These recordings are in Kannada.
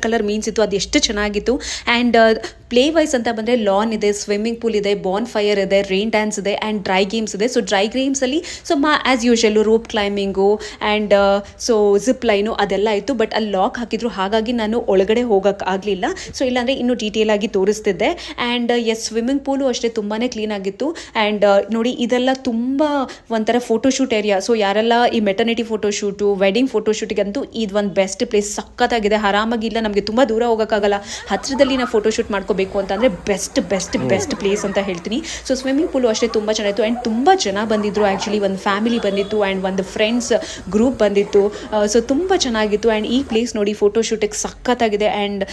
ಕಲರ್ ಮೀನ್ಸ್ ಇತ್ತು, ಅದು ಎಷ್ಟು ಚೆನ್ನಾಗಿತ್ತು. ಆ್ಯಂಡ್ ಪ್ಲೇ ವೈಸ್ ಅಂತ ಬಂದರೆ ಲಾನ್ ಇದೆ, ಸ್ವಿಮ್ಮಿಂಗ್ ಪೂಲ್ ಇದೆ, ಬಾನ್ ಫೈರ್ ಇದೆ, ರೈನ್ ಡ್ಯಾನ್ಸ್ ಇದೆ ಆ್ಯಂಡ್ ಡ್ರೈ ಗೇಮ್ಸ್ ಇದೆ. ಸೊ ಡ್ರೈ ಗೇಮ್ಸಲ್ಲಿ so as usually rope climbing and so zip line ಅದೆಲ್ಲ ಇತ್ತು. ಬಟ್ ಅಲ್ಲಿ ಲಾಕ್ ಹಾಕಿದ್ರು, ಹಾಗಾಗಿ ನಾನು ಒಳಗಡೆ ಹೋಗೋಕ್ಕೆ ಆಗಲಿಲ್ಲ. ಸೊ ಇಲ್ಲಾಂದರೆ ಇನ್ನೂ ಡೀಟೇಲ್ ಆಗಿ ತೋರಿಸ್ತಿದ್ದೆ. ಆ್ಯಂಡ್ ಸ್ವಿಮ್ಮಿಂಗ್ ಪೂಲು ಅಷ್ಟೇ ತುಂಬಾ ಕ್ಲೀನಾಗಿತ್ತು. ಆ್ಯಂಡ್ ನೋಡಿ ಇದೆಲ್ಲ ತುಂಬ ಒಂಥರ ಫೋಟೋಶೂಟ್ ಏರಿಯಾ. ಸೊ ಯಾರೆಲ್ಲ ಈ ಮೆಟರ್ನಿಟಿ ಫೋಟೋಶೂಟು, ವೆಡ್ಡಿಂಗ್ ಫೋಟೋಶೂಟಿಗಂತೂ ಇದು ಒಂದು ಬೆಸ್ಟ್ ಪ್ಲೇಸ್, ಸಖತ್ತಾಗಿದೆ. ಆರಾಮಾಗಿಲ್ಲ, ನಮಗೆ ತುಂಬ ದೂರ ಹೋಗೋಕ್ಕಾಗಲ್ಲ, ಹತ್ತಿರದಲ್ಲಿ ನಾವು ಫೋಟೋಶೂಟ್ ಮಾಡ್ಕೋಬೇಕು ಅಂತಂದರೆ ಬೆಸ್ಟ್ ಪ್ಲೇಸ್ ಅಂತ ಹೇಳ್ತೀನಿ. ಸೊ ಸ್ವಿಮ್ಮಿಂಗ್ ಪೂಲು ಅಷ್ಟೇ ತುಂಬ ಚೆನ್ನಾಗಿತ್ತು. ಆ್ಯಂಡ್ ತುಂಬ ಜನ ಬಂದಿದ್ದರು. ಆ್ಯಕ್ಚುಲಿ ಒಂದು ಫ್ಯಾಮಿಲಿ ಬಂದಿತ್ತು ಆ್ಯಂಡ್ ಒಂದು ಫ್ರೆಂಡ್ಸ್ ಗ್ರೂಪ್ ಬಂದಿತ್ತು. ಸೊ ತುಂಬ ಚೆನ್ನಾಗಿತ್ತು. ಆ್ಯಂಡ್ ಈ ಪ್ಲೇಸ್ ನೋಡಿ ಫೋಟೋಶೂಟಿಗೆ ಸಖತ್ತಾಗಿದೆ. ಆ್ಯಂಡ್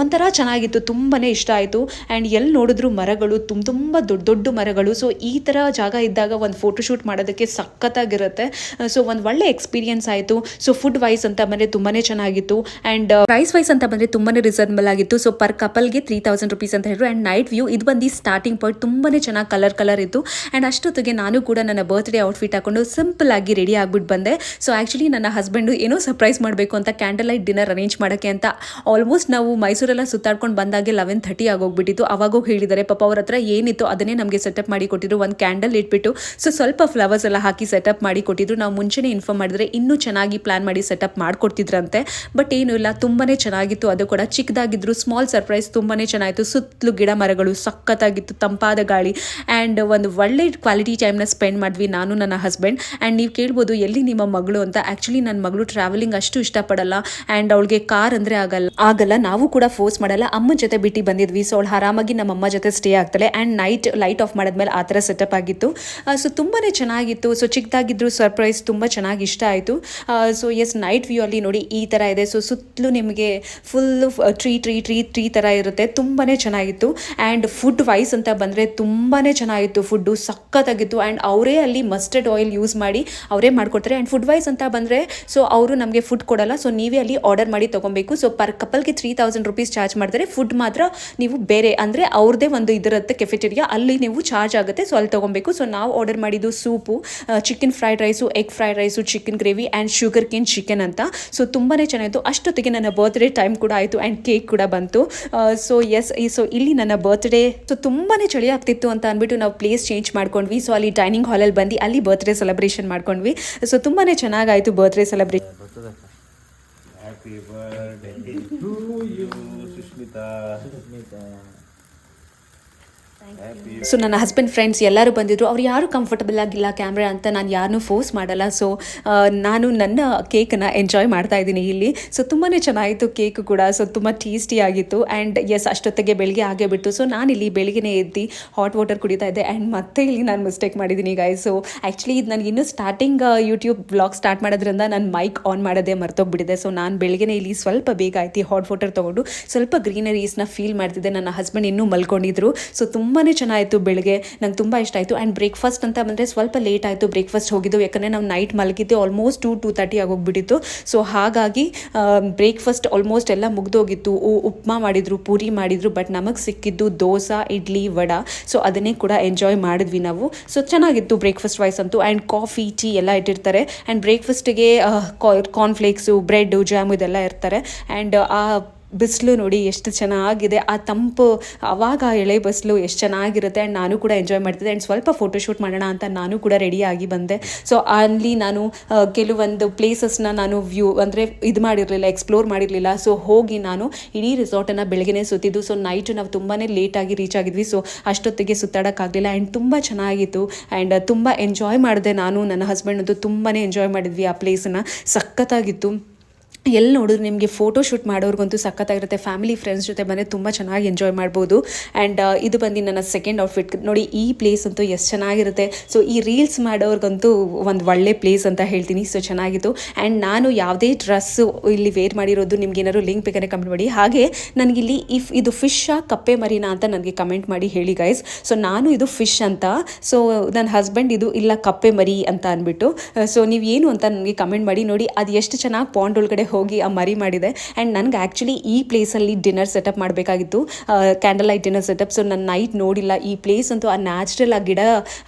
ಒಂಥರ ಚೆನ್ನಾಗಿತ್ತು, ತುಂಬಾ ಇಷ್ಟ ಆಯಿತು. ಆ್ಯಂಡ್ ಎಲ್ಲಿ ನೋಡಿದ್ರು ಮರಗಳು, ತುಂಬ ದೊಡ್ಡ ಮರಗಳು. ಸೊ ಈ ಥರ ಜಾಗ ಇದ್ದಾಗ ಒಂದು ಫೋಟೋಶೂಟ್ ಮಾಡೋದಕ್ಕೆ ಸಖತ್ತಾಗಿರುತ್ತೆ. ಸೊ ಒಂದು ಒಳ್ಳೆ ಎಕ್ಸ್ಪೀರಿಯನ್ಸ್ ಆಯಿತು. ಸೊ ಫುಡ್ ವೈಸ್ ಅಂತ ಬಂದರೆ ತುಂಬಾ ಚೆನ್ನಾಗಿತ್ತು. ಆ್ಯಂಡ್ ಪ್ರೈಸ್ ವೈಸ್ ಅಂತ ಬಂದರೆ ತುಂಬಾ ರೀಸನಬಲ್ ಆಗಿತ್ತು. ಸೊ ಪರ್ ಕಪಲ್ಗೆ 3000 rupees ಅಂತ ಹೇಳಿದ್ರು. ಆ್ಯಂಡ್ ನೈಟ್ ವ್ಯೂ ಇದು ಬಂದು ಸ್ಟಾರ್ಟಿಂಗ್ ಪಾಯಿಂಟ್ ತುಂಬಾ ಚೆನ್ನಾಗಿ ಕಲರ್ ಇತ್ತು. ಆ್ಯಂಡ್ ಅಷ್ಟೊತ್ತಿಗೆ ನಾನು ಕೂಡ ನನ್ನ ಬರ್ತ್ಡೇ ಔಟ್ಫಿಟ್ ಹಾಕೊಂಡು ಸಿಂಪಲ್ ಆಗಿ ರೆಡಿ ಆಗಿಬಿಟ್ಟು ಬಂದೆ. ಸೊ ಆ್ಯಕ್ಚುಲಿ ನನ್ನ ಹಸ್ಬೆಂಡು ಏನೋ ಸರ್ಪ್ರೈಸ್ ಮಾಡಬೇಕು ಅಂತ ಕ್ಯಾಂಡಲ್ ಲೈಟ್ ಡಿನ್ನರ್ ಅರೇಂಜ್ ಮಾಡೋಕ್ಕೆ ಅಂತ ಆಲ್ಮೋಸ್ಟ್ ನಾವು ಮೈಸೂರೆಲ್ಲ ಸುತ್ತಾಡ್ಕೊಂಡು ಬಂದಾಗೆ 11:30 ಆಗೋಗ್ಬಿಟ್ಟಿತ್ತು. ಅವಾಗೂ ಹೇಳಿದ್ದಾರೆ ಪಾಪ, ಅವ್ರ ಹತ್ರ ಏನಿತ್ತು ಅದನ್ನೇ ನಮಗೆ ಸೆಟಪ್ ಮಾಡಿ ಕೊಟ್ಟಿದ್ರು. ಒಂದು ಕ್ಯಾಂಡಲ್ ಇಟ್ಬಿಟ್ಟು ಸೊ ಸ್ವಲ್ಪ ಫ್ಲವರ್ಸ್ ಎಲ್ಲ ಹಾಕಿ ಸೆಟಪ್ ಮಾಡಿ ಕೊಟ್ಟಿದ್ರು. ನಾವು ಮುಂಚೆನೇ ಇನ್ಫಾರ್ಮ್ ಮಾಡಿದ್ರೆ ಇನ್ನೂ ಚೆನ್ನಾಗಿ ಪ್ಲಾನ್ ಮಾಡಿ ಸೆಟಪ್ ಮಾಡಿಕೊಡ್ತಿದ್ರಂತೆ. ಬಟ್ ಏನೂ ಇಲ್ಲ, ತುಂಬಾ ಚೆನ್ನಾಗಿತ್ತು. ಅದು ಕೂಡ ಚಿಕ್ಕದಾಗಿದ್ರು, ಸ್ಮಾಲ್ ಸರ್ಪ್ರೈಸ್, ತುಂಬಾ ಚೆನ್ನಾಗಿತ್ತು. ಸುತ್ತಲೂ ಗಿಡ ಮರಗಳು ಸಖತ್ತಾಗಿತ್ತು, ತಂಪಾದ ಗಾಳಿ ಆ್ಯಂಡ್ ಒಂದು ಒಳ್ಳೆ ಕ್ವಾಲಿಟಿ ಟೈಮ್ನ ಸ್ಪೆಂಡ್ ಮಾಡಿದ್ವಿ ನಾನು ನನ್ನ ಹಸ್ಬೆಂಡ್. ಆ್ಯಂಡ್ ನೀವು ಕೇಳ್ಬೋದು ಎಲ್ಲಿ ನಿಮ್ಮ ಮಗಳು ಅಂತ. ಆ್ಯಕ್ಚುಲಿ ನನ್ನ ಮಗಳು ಟ್ರಾವೆಲಿಂಗ್ ಅಷ್ಟು ಇಷ್ಟಪಡಲ್ಲ ಆ್ಯಂಡ್ ಅವಳಿಗೆ ಕಾರ್ ಅಂದರೆ ಆಗಲ್ಲ. ನಾವು ಕೂಡ ಫೋರ್ಸ್ ಮಾಡಲ್ಲ, ಅಮ್ಮನ ಜೊತೆ ಬಿಟ್ಟು ಬಂದಿದ್ವಿ. ಸೊ ಅವಳು ಆರಾಮಾಗಿ ನಮ್ಮ ಅಮ್ಮ ಜೊತೆ ಸ್ಟೇ ಆಗ್ತಾಳೆ. ಆ್ಯಂಡ್ ನೈಟ್ ಲೈಟ್ ಆಫ್ ಮಾಡಿದ್ಮೇಲೆ ಆ ಥರ ಸೆಟಪ್ ಆಗಿತ್ತು. ಸೊ ತುಂಬಾ ಚೆನ್ನಾಗಿತ್ತು. ಸೊ ಚಿಕ್ಕದಾಗಿದ್ರು ಸರ್ಪ್ರೈಸ್ ತುಂಬ ಚೆನ್ನಾಗಿ ಇಷ್ಟ ಆಯಿತು. ಸೊ ನೈಟ್ ವ್ಯೂ ಅಲ್ಲಿ ನೋಡಿ ಈ ಥರ ಇದೆ. ಸೊ ಸುತ್ತಲೂ ನಿಮಗೆ ಫುಲ್ಲು ಟ್ರೀ ಥರ ಇರುತ್ತೆ, ತುಂಬಾ ಚೆನ್ನಾಗಿತ್ತು. ಆ್ಯಂಡ್ ಫುಡ್ ವೈಸ್ ಅಂತ ಬಂದರೆ ತುಂಬಾ ಚೆನ್ನಾಗಿತ್ತು. ಫುಡ್ಡು ಸಖತ್ತಾಗಿತ್ತು. ಆ್ಯಂಡ್ ಅವರೇ ಅಲ್ಲಿ ಮಸ್ಟರ್ಡ್ ಆಯಿಲ್ ಯೂಸ್ ಮಾಡಿ ಅವರೇ ಮಾಡಿಕೊಡ್ತಾರೆ. ಆ್ಯಂಡ್ ಫುಡ್ ವೈಸ್ ಅಂತ ಬಂದರೆ ಸೊ ಅವರು ನಮಗೆ ಫುಡ್ ಕೊಡಲ್ಲ, ಸೊ ನೀವೇ ಅಲ್ಲಿ ಆರ್ಡರ್ ಮಾಡಿ ತೊಗೊಬೇಕು. ಸೊ ಪರ್ ಕಪಲ್ಗೆ 3000 rupees ಚಾರ್ಜ್ ಮಾಡ್ತಾರೆ. ಫುಡ್ ಮಾತ್ರ ನೀವು ಬೇರೆ ಅಂದರೆ ಅವ್ರದ್ದೇ ಒಂದು ಇದರುತ್ತೆ ಕೆಫೆಟೇರಿಯಾ, ಅಲ್ಲಿ ನೀವು ಚಾರ್ಜ್ ಆಗುತ್ತೆ. ಸೊ ಅಲ್ಲಿ ತೊಗೊಬೇಕು. ಸೊ ನಾವು ಆರ್ಡರ್ ಮಾಡಿದ್ದು soup, chicken fried rice, egg fried rice, chicken gravy and sugar cane chicken ಅಂತ. ಸೊ ತುಂಬಾ ಚೆನ್ನಾಗಿತ್ತು. ಅಷ್ಟೊತ್ತಿಗೆ ನನ್ನ ಬರ್ತ್ಡೇ ಟೈಮ್ ಕೂಡ ಆಯಿತು ಆ್ಯಂಡ್ ಕೇಕ್ ಕೂಡ ಬಂತು. ಸೊ ಇಲ್ಲಿ ನನ್ನ ಬರ್ತ್ಡೇ ಸೊ ತುಂಬಾ ಚಳಿ ಆಗ್ತಿತ್ತು ಅಂತ ಅಂದ್ಬಿಟ್ಟು ನಾವು ಪ್ಲೇಸ್ ಚೇಂಜ್ ಮಾಡ್ಕೊಂಡ್ವಿ. ಸೊ ಅಲ್ಲಿ ಡೈನಿಂಗ್ ಹಾಲಲ್ಲಿ ಬಂದು ಅಲ್ಲಿ ಬರ್ತ್ಡೇ ಸೆಲೆಬ್ರೇಷನ್ ಮಾಡ್ಕೊಂಡ್ವಿ. ಸೊ ತುಂಬಾ ಚೆನ್ನಾಗಾಯಿತು birthday celebration. Happy birthday to you Sushmita. So ನನ್ನ ಹಸ್ಬೆಂಡ್ ಫ್ರೆಂಡ್ಸ್ ಎಲ್ಲರೂ ಬಂದಿದ್ರು. ಅವ್ರು ಯಾರು ಕಂಫರ್ಟಬಲ್ ಆಗಿಲ್ಲ ಕ್ಯಾಮ್ರಾ ಅಂತ ನಾನು ಯಾರನ್ನೂ ಫೋರ್ಸ್ ಮಾಡಲ್ಲ. ಸೊ ನಾನು ನನ್ನ ಕೇಕನ್ನು ಎಂಜಾಯ್ ಮಾಡ್ತಾ ಇದ್ದೀನಿ ಇಲ್ಲಿ. ಸೊ ತುಂಬಾ ಚೆನ್ನಾಗಿತ್ತು ಕೇಕ್ ಕೂಡ. ಸೊ ತುಂಬ ಟೇಸ್ಟಿ ಆಗಿತ್ತು. ಆ್ಯಂಡ್ ಅಷ್ಟೊತ್ತಿಗೆ ಬೆಳಿಗ್ಗೆ ಆಗೇ ಬಿಟ್ಟು ಸೊ ನಾನಿಲ್ಲಿ ಬೆಳಿಗ್ಗೆ ಎದ್ದು ಹಾಟ್ ವಾಟರ್ ಕುಡಿತಾ ಇದ್ದೆ. ಆ್ಯಂಡ್ ಮತ್ತೆ ಇಲ್ಲಿ ನಾನು ಮಿಸ್ಟೇಕ್ ಮಾಡಿದ್ದೀನಿ ಗಾಯ್ಸ್. ಸೊ ಆ್ಯಕ್ಚುಲಿ ಇದು ನನಗೆ ಇನ್ನೂ ಸ್ಟಾರ್ಟಿಂಗ್ ಯೂಟ್ಯೂಬ್ ಬ್ಲಾಗ್ ಸ್ಟಾರ್ಟ್ ಮಾಡೋದ್ರಿಂದ ನಾನು ಮೈಕ್ ಆನ್ ಮಾಡೋದೇ ಮರ್ತೋಗ್ಬಿಟ್ಟಿದೆ. ಸೊ ನಾನು ಬೆಳಿಗ್ಗೆ ಇಲ್ಲಿ ಸ್ವಲ್ಪ ಬೇಗ ಆಯ್ತು ಹಾಟ್ ವಾಟರ್ ತೊಗೊಂಡು ಸ್ವಲ್ಪ ಗ್ರೀನರೀಸ್ನ ಫೀಲ್ ಮಾಡ್ತಿದ್ದೆ. ನನ್ನ ಹಸ್ಬೆಂಡ್ ಇನ್ನೂ ಮಲ್ಕೊಂಡಿದ್ರು. ಸೊ ತುಂಬಾ ಚೆನ್ನಾಗಿತ್ತು ಬೆಳಗ್ಗೆ, ನಂಗೆ ತುಂಬ ಇಷ್ಟ ಆಯಿತು. ಆ್ಯಂಡ್ ಬ್ರೇಕ್ಫಾಸ್ಟ್ ಅಂತ ಬಂದರೆ ಸ್ವಲ್ಪ ಲೇಟ್ ಆಯಿತು ಬ್ರೇಕ್ಫಾಸ್ಟ್ ಹೋಗಿದ್ದು, ಯಾಕಂದರೆ ನಾವು ನೈಟ್ ಮಲಗಿದ್ದು ಆಲ್ಮೋಸ್ಟ್ 2:30 ಆಗೋಗ್ಬಿಟ್ಟಿತ್ತು. ಸೊ ಹಾಗಾಗಿ ಬ್ರೇಕ್ಫಾಸ್ಟ್ ಆಲ್ಮೋಸ್ಟ್ ಎಲ್ಲ ಮುಗ್ದೋಗಿತ್ತು. ಉಪ್ಮಾ ಮಾಡಿದರು, ಪೂರಿ ಮಾಡಿದರು. ಬಟ್ ನಮಗೆ ಸಿಕ್ಕಿದ್ದು ದೋಸೆ, ಇಡ್ಲಿ, ವಡ. ಸೊ ಅದನ್ನೇ ಕೂಡ ಎಂಜಾಯ್ ಮಾಡಿದ್ವಿ ನಾವು. ಸೊ ಚೆನ್ನಾಗಿತ್ತು ಬ್ರೇಕ್ಫಾಸ್ಟ್ ವೈಸ್ ಅಂತೂ. ಆ್ಯಂಡ್ ಕಾಫಿ, ಟೀ ಎಲ್ಲ ಇಟ್ಟಿರ್ತಾರೆ. ಆ್ಯಂಡ್ ಬ್ರೇಕ್ಫಾಸ್ಟಿಗೆ ಕಾರ್ನ್ಫ್ಲೇಕ್ಸು, ಬ್ರೆಡ್ಡು, ಜಾಮು ಇದೆಲ್ಲ ಇರ್ತಾರೆ. ಆ್ಯಂಡ್ ಆ ಬಿಸಿಲು ನೋಡಿ ಎಷ್ಟು ಚೆನ್ನಾಗಿದೆ, ಆ ತಂಪು ಆವಾಗ ಎಳೆ ಬಿಸಿಲು ಎಷ್ಟು ಚೆನ್ನಾಗಿರುತ್ತೆ. ಆ್ಯಂಡ್ ನಾನು ಕೂಡ ಎಂಜಾಯ್ ಮಾಡ್ತಿದ್ದೆ. ಆ್ಯಂಡ್ ಸ್ವಲ್ಪ ಫೋಟೋಶೂಟ್ ಮಾಡೋಣ ಅಂತ ನಾನು ಕೂಡ ರೆಡಿಯಾಗಿ ಬಂದೆ. ಸೊ ಅಲ್ಲಿ ನಾನು ಕೆಲವೊಂದು ಪ್ಲೇಸಸ್ನ ನಾನು ಅಂದರೆ ಇದು ಮಾಡಿರಲಿಲ್ಲ, ಎಕ್ಸ್ಪ್ಲೋರ್ ಮಾಡಿರಲಿಲ್ಲ. ಸೊ ಹೋಗಿ ನಾನು ಇಡೀ ರಿಸಾರ್ಟನ್ನು ಬೆಳಗ್ಗೆ ಸುತ್ತಿದ್ದು. ಸೊ ನೈಟು ನಾವು ತುಂಬಾ ಲೇಟಾಗಿ ರೀಚ್ ಆಗಿದ್ವಿ. ಸೊ ಅಷ್ಟೊತ್ತಿಗೆ ಸುತ್ತಾಡೋಕ್ಕಾಗಲಿಲ್ಲ. ಆ್ಯಂಡ್ ತುಂಬ ಚೆನ್ನಾಗಿತ್ತು. ಆ್ಯಂಡ್ ತುಂಬ ಎಂಜಾಯ್ ಮಾಡಿದೆ ನಾನು, ನನ್ನ ಹಸ್ಬೆಂಡ್ ಅಂತೂ ತುಂಬಾ ಎಂಜಾಯ್ ಮಾಡಿದ್ವಿ ಆ ಪ್ಲೇಸನ್ನು. ಸಖತ್ತಾಗಿತ್ತು. ಎಲ್ಲಿ ನೋಡಿದ್ರು ನಿಮಗೆ ಫೋಟೋಶೂಟ್ ಮಾಡೋರ್ಗಂತೂ ಸಖತ್ತಾಗಿರುತ್ತೆ. ಫ್ಯಾಮಿಲಿ ಫ್ರೆಂಡ್ಸ್ ಜೊತೆ ಬಂದರೆ ತುಂಬ ಚೆನ್ನಾಗಿ ಎಂಜಾಯ್ ಮಾಡ್ಬೋದು. ಆ್ಯಂಡ್ ಇದು ಬಂದು ನನ್ನ ಸೆಕೆಂಡ್ ಔಟ್ಫಿಟ್ ನೋಡಿ. ಈ ಪ್ಲೇಸ್ ಅಂತೂ ಎಷ್ಟು ಚೆನ್ನಾಗಿರುತ್ತೆ. ಸೊ ಈ ರೀಲ್ಸ್ ಮಾಡೋರ್ಗಂತೂ ಒಂದು ಒಳ್ಳೆ ಪ್ಲೇಸ್ ಅಂತ ಹೇಳ್ತೀನಿ. ಸೊ ಚೆನ್ನಾಗಿತ್ತು. ಆ್ಯಂಡ್ ನಾನು ಯಾವುದೇ ಡ್ರೆಸ್ಸು ಇಲ್ಲಿ ವೇರ್ ಮಾಡಿರೋದು ನಿಮ್ಗೆ ಏನಾದ್ರು ಲಿಂಕ್ ಬೇಕಾದ್ರೆ ಕಮೆಂಟ್ ಮಾಡಿ. ಹಾಗೆ ನನಗಿಲ್ಲಿ ಇದು ಫಿಶ್ಶಾ ಕಪ್ಪೆ ಮರಿನಾ ಅಂತ ನನಗೆ ಕಮೆಂಟ್ ಮಾಡಿ ಹೇಳಿ ಗೈಸ್. ಸೊ ನಾನು ಇದು ಫಿಶ್ ಅಂತ, ಸೊ ನನ್ನ ಹಸ್ಬೆಂಡ್ ಇದು ಇಲ್ಲ ಕಪ್ಪೆ ಮರಿ ಅಂತ ಅಂದ್ಬಿಟ್ಟು. ಸೊ ನೀವು ಏನು ಅಂತ ನನಗೆ ಕಮೆಂಟ್ ಮಾಡಿ. ನೋಡಿ ಅದು ಎಷ್ಟು ಚೆನ್ನಾಗಿ ಪಾಂಡ್ ಒಳಗಡೆ ಹೋಗಿ ಆ ಮರಿ ಮಾಡಿದೆ. ಆ್ಯಂಡ್ ನನಗೆ ಆ್ಯಕ್ಚುಲಿ ಈ ಪ್ಲೇಸಲ್ಲಿ ಡಿನ್ನರ್ ಸೆಟಪ್ ಮಾಡಬೇಕಾಗಿತ್ತು, candle light dinner setup. So ನಾನು ನೈಟ್ ನೋಡಿಲ್ಲ. ಈ ಪ್ಲೇಸ್ ಅಂತೂ ಆ ನ್ಯಾಚುರಲ್ ಆ ಗಿಡ,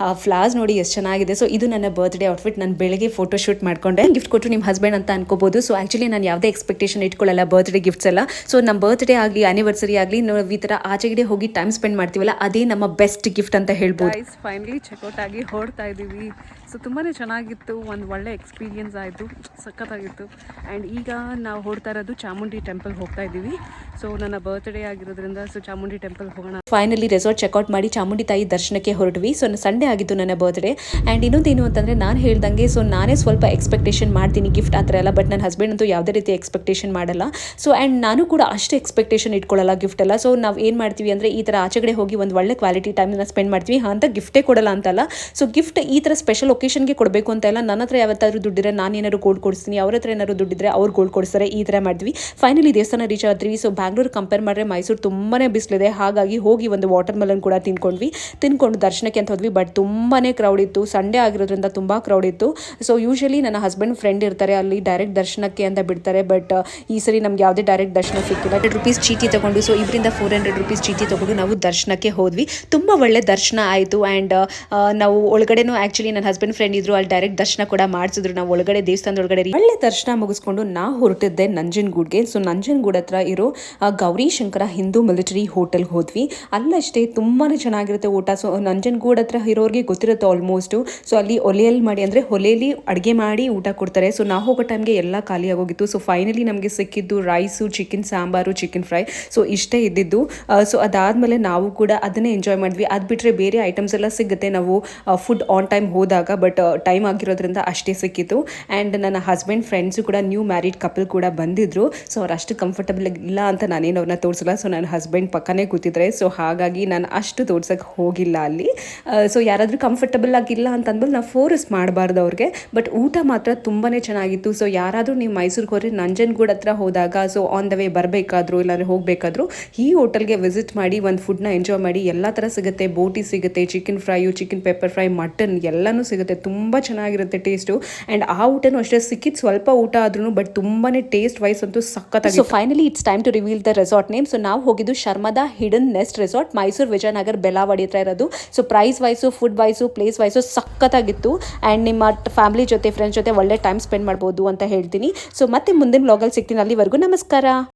ಆ ಫ್ಲವರ್ಸ್ ನೋಡಿ ಎಷ್ಟು ಚೆನ್ನಾಗಿದೆ. ಸೊ ಇದು ನನ್ನ ಬರ್ತ್ಡೇ ಔಟ್ಫಿಟ್. ನಾನು ಬೆಳಗ್ಗೆ ಫೋಟೋ ಶೂಟ್ ಮಾಡ್ಕೊಂಡೆ. ಗಿಫ್ಟ್ ಕೊಟ್ಟು ನಿಮ್ಮ ಹಸ್ಬೆಂಡ್ ಅಂತ ಅನ್ಕೋಬಹುದು. ಸೊ ಆ್ಯಕ್ಚುಲಿ ನಾನು ಯಾವುದೇ ಎಕ್ಸ್ಪೆಕ್ಟೇಷನ್ ಇಟ್ಕೊಳ್ಳಲ್ಲ ಬರ್ತ್ಡೇ ಗಿಫ್ಟ್ಸ್ ಎಲ್ಲ. ಸೊ ನಮ್ಮ ಬರ್ತ್ಡೇ ಆಗಲಿ ಆನಿವರ್ಸರಿ ಆಗಲಿ ನಾವು ಈ ಥರ ಆಚೆಗಡೆ ಹೋಗಿ ಟೈಮ್ ಸ್ಪೆಂಡ್ ಮಾಡ್ತೀವಲ್ಲ, ಅದೇ ನಮ್ಮ ಬೆಸ್ಟ್ ಗಿಫ್ಟ್ ಅಂತ ಹೇಳ್ಬೋದು. ಫೈನಲಿ ಚೆಕ್ಔಟ್ ಆಗಿ ಹೊರಡ್ತಾ ಇದ್ದೀವಿ. ಸೊ ತುಂಬಾ ಚೆನ್ನಾಗಿತ್ತು, ಒಂದು ಒಳ್ಳೆ ಎಕ್ಸ್ಪೀರಿಯನ್ಸ್ ಆಯಿತು, ಸಖತ್ತಾಗಿತ್ತು. ಆ್ಯಂಡ್ ಈಗ ನಾವು ಹೊರಡ್ತಾ ಇರೋದು ಚಾಮುಂಡಿ ಟೆಂಪಲ್ ಹೋಗ್ತಾ ಇದ್ದೀವಿ. ಸೊ ನನ್ನ ಬರ್ತ್ಡೇ ಆಗಿರೋದ್ರಿಂದ ಸೊ ಚಾಮುಂಡಿ ಟೆಂಪಲ್ ಹೋಗೋಣ. ಫೈನಲಿ ರೆಸಾರ್ಟ್ ಚೆಕ್ಔಟ್ ಮಾಡಿ ಚಾಮುಂಡಿ ತಾಯಿ ದರ್ಶನಕ್ಕೆ ಹೊರಟ್ವಿ. ಸೊ ಸಂಡೇ ಆಗಿತ್ತು ನನ್ನ ಬರ್ತ್ಡೇ. ಆ್ಯಂಡ್ ಇನ್ನೊಂದೇನು ಅಂತಂದರೆ ನಾನು ಹೇಳ್ದಂಗೆ ಸೊ ನಾನೇ ಸ್ವಲ್ಪ ಎಕ್ಸ್ಪೆಕ್ಟೇಷನ್ ಮಾಡ್ತೀನಿ ಗಿಫ್ಟ್ ಆ ಥರ ಎಲ್ಲ. ಬಟ್ ನನ್ನ ಹಸ್ಬೆಂಡ್ ಅಂತೂ ಯಾವುದೇ ರೀತಿ ಎಕ್ಸ್ಪೆಕ್ಟೇಷನ್ ಮಾಡಲ್ಲ. ಸೊ ಆ್ಯಂಡ್ ನಾನು ಕೂಡ ಅಷ್ಟು ಎಕ್ಸ್ಪೆಕ್ಟೇಷನ್ ಇಟ್ಕೊಳ್ಳಲ್ಲ ಗಿಫ್ಟ್ ಎಲ್ಲ. ಸೊ ನಾವು ಏನು ಮಾಡ್ತೀವಿ ಅಂದರೆ ಈ ಥರ ಆಚೆಗಡೆ ಹೋಗಿ ಒಂದು ಒಳ್ಳೆ ಕ್ವಾಲಿಟಿ ಟೈಮ್ನ ಸ್ಪೆಂಡ್ ಮಾಡ್ತೀವಿ ಅಂತ ಗಿಫ್ಟೇ ಕೊಡಲ್ಲ ಅಂತಲ್ಲ. ಸೊ ಗಿಫ್ಟ್ ಈ ಥರ ಸ್ಪೆಷಲ್ ಒಕೇಶನ್ಗೆ ಕೊಡಬೇಕು ಅಂತ ಇಲ್ಲ. ನನ್ನ ಹತ್ರ ಯಾವತ್ತಾದ್ರೂ ದುಡ್ಡಿದ್ರೆ ನಾನು ಏನಾದ್ರು ಗೋಲ್ಡ್ ಕೊಡಿಸ್ತೀನಿ, ಅವ್ರ ಹತ್ರ ಏನಾದ್ರು ದುಡ್ಡಿದ್ರೆ ಅವ್ರು ಗೋಲ್ಡ್ ಕೊಡಿಸ್ತಾರೆ. ಈ ಥರ ಮಾಡ್ತೀವಿ. ಫೈನಲಿ ದೇವಸ್ಥಾನ ರೀಚ್ ಆದ್ವಿ. ಸೊ ಬ್ಯಾಂಗ್ಳೂರ್ ಕಂಪೇರ್ ಮಾಡಿದ್ರೆ ಮೈಸೂರು ತುಂಬಾ ಬಿಸಿಲಿದೆ. ಹಾಗಾಗಿ ಹೋಗಿ ಒಂದು ವಾಟರ್ ಮೆಲನ್ ಕೂಡ ತಿನ್ಕೊಂಡು ದರ್ಶನಕ್ಕೆ ಅಂತ ಹೋದ್ವಿ. ಬಟ್ ತುಂಬಾ ಕ್ರೌಡ್ ಇತ್ತು. ಸಂಡೇ ಆಗಿರೋದ್ರಿಂದ ತುಂಬ ಕ್ರೌಡ್ ಇತ್ತು. ಸೊ ಯೂಶಲಿ ನನ್ನ ಹಸ್ಬೆಂಡ್ ಫ್ರೆಂಡ್ ಇರ್ತಾರೆ, ಅಲ್ಲಿ ಡೈರೆಕ್ಟ್ ದರ್ಶನಕ್ಕೆ ಅಂತ ಬಿಡ್ತಾರೆ. ಬಟ್ ಈ ಸರಿ ನಮ್ಗೆ ಯಾವುದೇ ಡೈರೆಕ್ಟ್ ದರ್ಶನ ಸಿಕ್ಕಿಲ್ಲ. 100 ರೂಪೀಸ್ ಚೀಟಿ ತಗೊಂಡು, ಸೊ ಇವರಿಂದ 400 ರೂಪೀಸ್ ಚೀಟಿ ತಗೊಂಡು ನಾವು ದರ್ಶನಕ್ಕೆ ಹೋದ್ವಿ. ತುಂಬ ಒಳ್ಳೆ ದರ್ಶನ ಆಯಿತು. ಆ್ಯಂಡ್ ನಾವು ಒಳಗಡೆನೂ ಆ್ಯಕ್ಚುಲಿ ನನ್ನ ಹಸ್ಬೆಂಡ್ ಫ್ರೆಂಡ್ ಇದ್ರು, ಅಲ್ಲಿ ಡೈರೆಕ್ಟ್ ದರ್ಶನ ಕೂಡ ಮಾಡಿಸಿದ್ರು. ನಾವು ಒಳಗಡೆ ದೇವಸ್ಥಾನದ ಒಳಗಡೆ ಒಳ್ಳೆ ದರ್ಶನ ಮುಗಿಸ್ಕೊಂಡು ನಾವು ಹೊರಟಿದ್ದೆ ನಂಜನಗೂಡ್ಗೆ. ಸೊ ನಂಜನಗೂಡ್ ಹತ್ರ ಇರೋ ಗೌರಿ ಶಂಕರ ಹಿಂದೂ ಮಿಲಿಟರಿ ಹೋಟೆಲ್ಗೆ ಹೋದ್ವಿ. ಅಲ್ಲಷ್ಟೇ ತುಂಬಾ ಚೆನ್ನಾಗಿರುತ್ತೆ ಊಟ. ಸೊ ನಂಜನಗೂಡ್ ಹತ್ರ ಇರೋರಿಗೆ ಗೊತ್ತಿರುತ್ತೆ ಆಲ್ಮೋಸ್ಟು. ಸೊ ಅಲ್ಲಿ ಒಲೆಯಲ್ಲಿ ಮಾಡಿ, ಅಂದರೆ ಒಲೆಯಲ್ಲಿ ಅಡುಗೆ ಮಾಡಿ ಊಟ ಕೊಡ್ತಾರೆ. ಸೊ ನಾವು ಹೋಗೋ ಟೈಮ್ಗೆ ಎಲ್ಲ ಖಾಲಿ ಆಗೋಗಿತ್ತು. ಸೊ ಫೈನಲಿ ನಮಗೆ ಸಿಕ್ಕಿದ್ದು rice, chicken sambar, chicken fry. So ಇಷ್ಟೇ ಇದ್ದಿದ್ದು. ಸೊ ಅದಾದಮೇಲೆ ನಾವು ಕೂಡ ಅದನ್ನೇ ಎಂಜಾಯ್ ಮಾಡಿದ್ವಿ. ಅದು ಬಿಟ್ಟರೆ ಬೇರೆ ಐಟಮ್ಸ್ ಎಲ್ಲ ಸಿಗುತ್ತೆ ನಾವು ಫುಡ್ ಆನ್ ಟೈಮ್ ಹೋದಾಗ. ಬಟ್ ಟೈಮ್ ಆಗಿರೋದ್ರಿಂದ ಅಷ್ಟೇ ಸಿಕ್ಕಿತ್ತು. ಆ್ಯಂಡ್ ನನ್ನ ಹಸ್ಬೆಂಡ್ ಫ್ರೆಂಡ್ಸು ಕೂಡ ನ್ಯೂ ಮ್ಯಾರಿಡ್ ಕಪಲ್ ಕೂಡ ಬಂದಿದ್ರು. ಸೊ ಅವ್ರು ಅಷ್ಟು ಕಂಫರ್ಟಬಲ್ ಇಲ್ಲ ಅಂತ ನಾನೇನು ಅವ್ರನ್ನ ತೋರಿಸಲ್ಲ. ಸೊ ನನ್ನ ಹಸ್ಬೆಂಡ್ ಪಕ್ಕನೇ ಕೂತಿದ್ರೆ. ಸೊ ಹಾಗಾಗಿ ನಾನು ಅಷ್ಟು ತೋರ್ಸೋಕ್ಕೆ ಹೋಗಿಲ್ಲ ಅಲ್ಲಿ. ಸೊ ಯಾರಾದರೂ ಕಂಫರ್ಟಬಲ್ ಆಗಿಲ್ಲ ಅಂತ ಅಂದ್ಮೇಲೆ ನಾವು ಫೋರ್ಸ್ ಮಾಡಬಾರ್ದು ಅವ್ರಿಗೆ. ಬಟ್ ಊಟ ಮಾತ್ರ ತುಂಬಾ ಚೆನ್ನಾಗಿತ್ತು. ಸೊ ಯಾರಾದರೂ ನೀವು ಮೈಸೂರಿಗೆ ಹೋದರೆ ನಂಜನಗೂಡ್ ಹತ್ರ ಹೋದಾಗ, ಸೊ ಆನ್ ದ ವೇ ಬರಬೇಕಾದ್ರೂ ಇಲ್ಲಾಂದರೆ ಹೋಗಬೇಕಾದ್ರೂ ಈ ಹೋಟೆಲ್ಗೆ ವಿಸಿಟ್ ಮಾಡಿ ಒಂದು ಫುಡ್ನ ಎಂಜಾಯ್ ಮಾಡಿ. ಎಲ್ಲ ಥರ ಸಿಗುತ್ತೆ. ಬೋಟಿ ಸಿಗುತ್ತೆ, chicken fry, chicken pepper fry, mutton ಎಲ್ಲನೂ ಸಿಗುತ್ತೆ. ತುಂಬ ಚೆನ್ನಾಗಿರುತ್ತೆ ಟೇಸ್ಟು. ಆ್ಯಂಡ್ ಆ ಊಟನೂ ಅಷ್ಟೇ ಸಿಕ್ಕಿದ್ದು ಸ್ವಲ್ಪ ಊಟ ಆದ್ರೂ ಬಟ್ ತುಂಬಾ ಟೇಸ್ಟ್ ವೈಸ್ ಅಂತೂ ಸಖತ್ತಾಗಿ. So finally it's time to reveal the resort name. So ನಾವು ಹೋಗಿದ್ದು ಶರ್ಮದ hidden nest resort, Mysuru Vijayanagar Belavadi ಹತ್ರ ಇರೋದು. So price wise, food wise, place wise ಸಖತ್ತಾಗಿತ್ತು. ಆ್ಯಂಡ್ ನಿಮ್ಮ ಫ್ಯಾಮಿಲಿ ಜೊತೆ, ಫ್ರೆಂಡ್ಸ್ ಜೊತೆ ಒಳ್ಳೆ ಟೈಮ್ ಸ್ಪೆಂಡ್ ಮಾಡ್ಬೋದು ಅಂತ ಹೇಳ್ತೀನಿ. ಸೊ ಮತ್ತೆ ಮುಂದಿನ ವ್ಲಾಗಲ್ಲಿ ಸಿಗ್ತೀನಿ. ಅಲ್ಲಿವರೆಗೂ ನಮಸ್ಕಾರ.